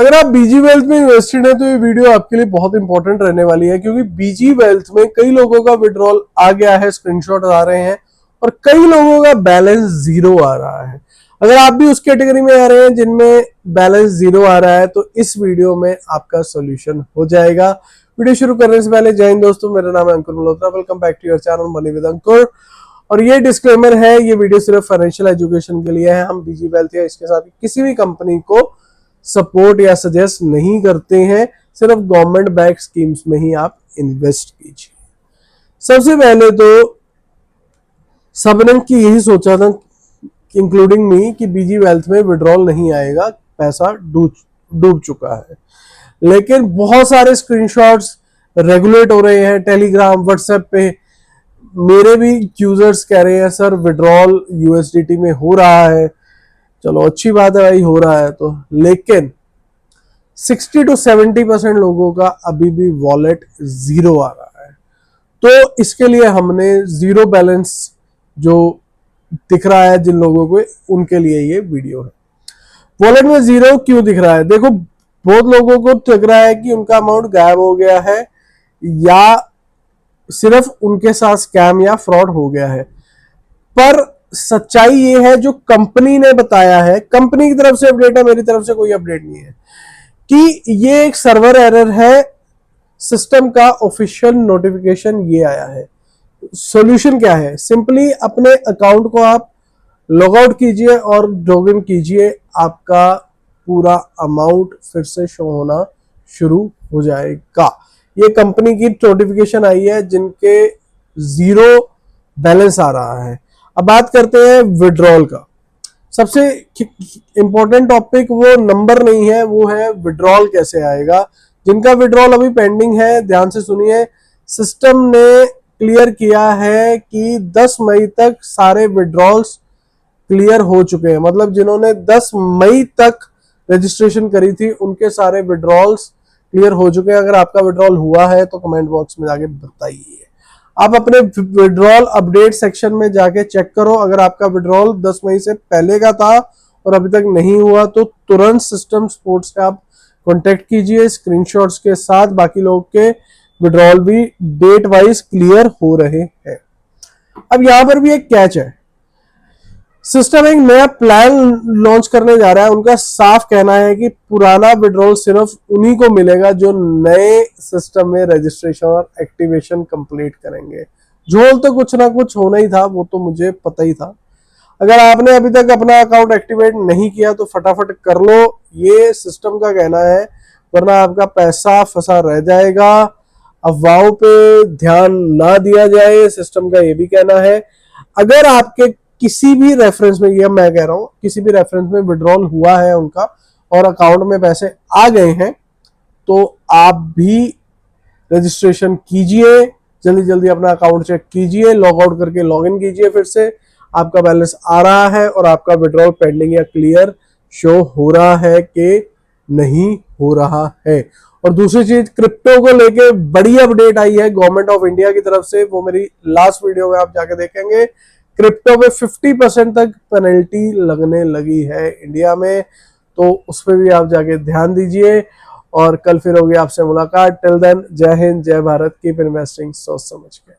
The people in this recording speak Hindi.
अगर आप बीजी वेल्थ में इन्वेस्टेड है तो ये वीडियो आपके लिए बहुत इंपॉर्टेंट रहने वाली है, क्योंकि बीजी वेल्थ में कई लोगों का विड्रॉल आ गया है, स्क्रीनशॉट आ रहे हैं, और कई लोगों का बैलेंस जीरो आ रहा है। अगर आप भी उस कैटेगरी में आ रहे हैं जिनमें बैलेंस जीरो आ रहा है तो इस वीडियो में आपका सोल्यूशन हो जाएगा। वीडियो शुरू करने से पहले जय हिंद दोस्तों, मेरा नाम है Ankur Malhotra. Welcome back to your channel money with Ankur. और ये डिस्क्लेमर है, ये वीडियो सिर्फ फाइनेंशियल एजुकेशन के लिए है। हम बीजी वेल्थ या इसके साथ किसी भी कंपनी को सपोर्ट या सजेस्ट नहीं करते हैं, सिर्फ गवर्नमेंट बैक स्कीम्स में ही आप इन्वेस्ट कीजिए। सबसे पहले तो सबने की यही सोचा था, इंक्लूडिंग मी, कि बीजी वेल्थ में विड्रॉल नहीं आएगा, पैसा डूब चुका है। लेकिन बहुत सारे स्क्रीनशॉट्स रेगुलेट हो रहे हैं, टेलीग्राम, व्हाट्सएप पे मेरे भी यूजर्स कह रहे हैं सर विड्रॉल यूएसडीटी में हो रहा है। चलो अच्छी बात है भाई, हो रहा है तो, लेकिन 60 to 70% लोगों का अभी भी वॉलेट जीरो आ रहा है। तो इसके लिए हमने जीरो बैलेंस जो दिख रहा है जिन लोगों को, उनके लिए ये वीडियो है। वॉलेट में जीरो क्यों दिख रहा है? देखो, बहुत लोगों को दिख रहा है कि उनका अमाउंट गायब हो गया है या सिर्फ उनके साथ स्कैम या फ्रॉड हो गया है, पर सच्चाई ये है जो कंपनी ने बताया है, कंपनी की तरफ से अपडेट है, मेरी तरफ से कोई अपडेट नहीं है, कि ये एक सर्वर एरर है। सिस्टम का ऑफिशियल नोटिफिकेशन ये आया है। सॉल्यूशन क्या है? सिंपली अपने अकाउंट को आप लॉग आउट कीजिए और लॉग इन कीजिए, आपका पूरा अमाउंट फिर से शो होना शुरू हो जाएगा। ये कंपनी की नोटिफिकेशन आई है जिनके जीरो बैलेंस आ रहा है। अब बात करते हैं विड्रॉल का। सबसे इंपॉर्टेंट टॉपिक वो नंबर नहीं है, वो है विड्रॉल कैसे आएगा। जिनका विड्रॉल अभी पेंडिंग है, ध्यान से सुनिए। सिस्टम ने क्लियर किया है कि 10 मई तक सारे विड्रॉल्स क्लियर हो चुके हैं। मतलब जिन्होंने 10 मई तक रजिस्ट्रेशन करी थी उनके सारे विड्रॉल्स क्लियर हो चुके हैं। अगर आपका विड्रॉल हुआ है तो कमेंट बॉक्स में जाके बताइए। आप अपने विड्रॉल अपडेट सेक्शन में जाके चेक करो, अगर आपका विड्रॉल 10 मई से पहले का था और अभी तक नहीं हुआ तो तुरंत सिस्टम सपोर्ट से आप कांटेक्ट कीजिए स्क्रीनशॉट्स के साथ। बाकी लोग के विड्रॉल भी डेट वाइज क्लियर हो रहे हैं। अब यहां पर भी एक कैच है, सिस्टम एक नया प्लान लॉन्च करने जा रहा है। उनका साफ कहना है कि पुराना विड्रॉल सिर्फ उन्हीं को मिलेगा जो नए सिस्टम में रजिस्ट्रेशन और एक्टिवेशन कंप्लीट करेंगे। झोल तो कुछ ना कुछ होना ही था, वो तो मुझे पता ही था। अगर आपने अभी तक अपना अकाउंट एक्टिवेट नहीं किया तो फटाफट कर लो, ये सिस्टम का कहना है, वरना आपका पैसा फंसा रह जाएगा। अफवाहों पे ध्यान ना दिया जाए, सिस्टम का ये भी कहना है। अगर आपके किसी भी रेफरेंस में, ये मैं कह रहा हूं, किसी भी रेफरेंस में विड्रॉल हुआ है उनका और अकाउंट में पैसे आ गए हैं, तो आप भी रजिस्ट्रेशन कीजिए, जल्दी जल्दी अपना अकाउंट चेक कीजिए, लॉग आउट करके लॉग इन कीजिए, फिर से आपका बैलेंस आ रहा है और आपका विड्रॉल पेंडिंग या क्लियर शो हो रहा है कि नहीं हो रहा है। और दूसरी चीज, क्रिप्टो को लेके बड़ी अपडेट आई है गवर्नमेंट ऑफ इंडिया की तरफ से, वो मेरी लास्ट वीडियो में आप जाके देखेंगे। क्रिप्टो पे 50% तक पेनल्टी लगने लगी है इंडिया में, तो उस पर भी आप जाके ध्यान दीजिए। और कल फिर होगी आपसे मुलाकात। टिल देन, जय हिंद, जय भारत, कीप इन्वेस्टिंग सोच समझ के।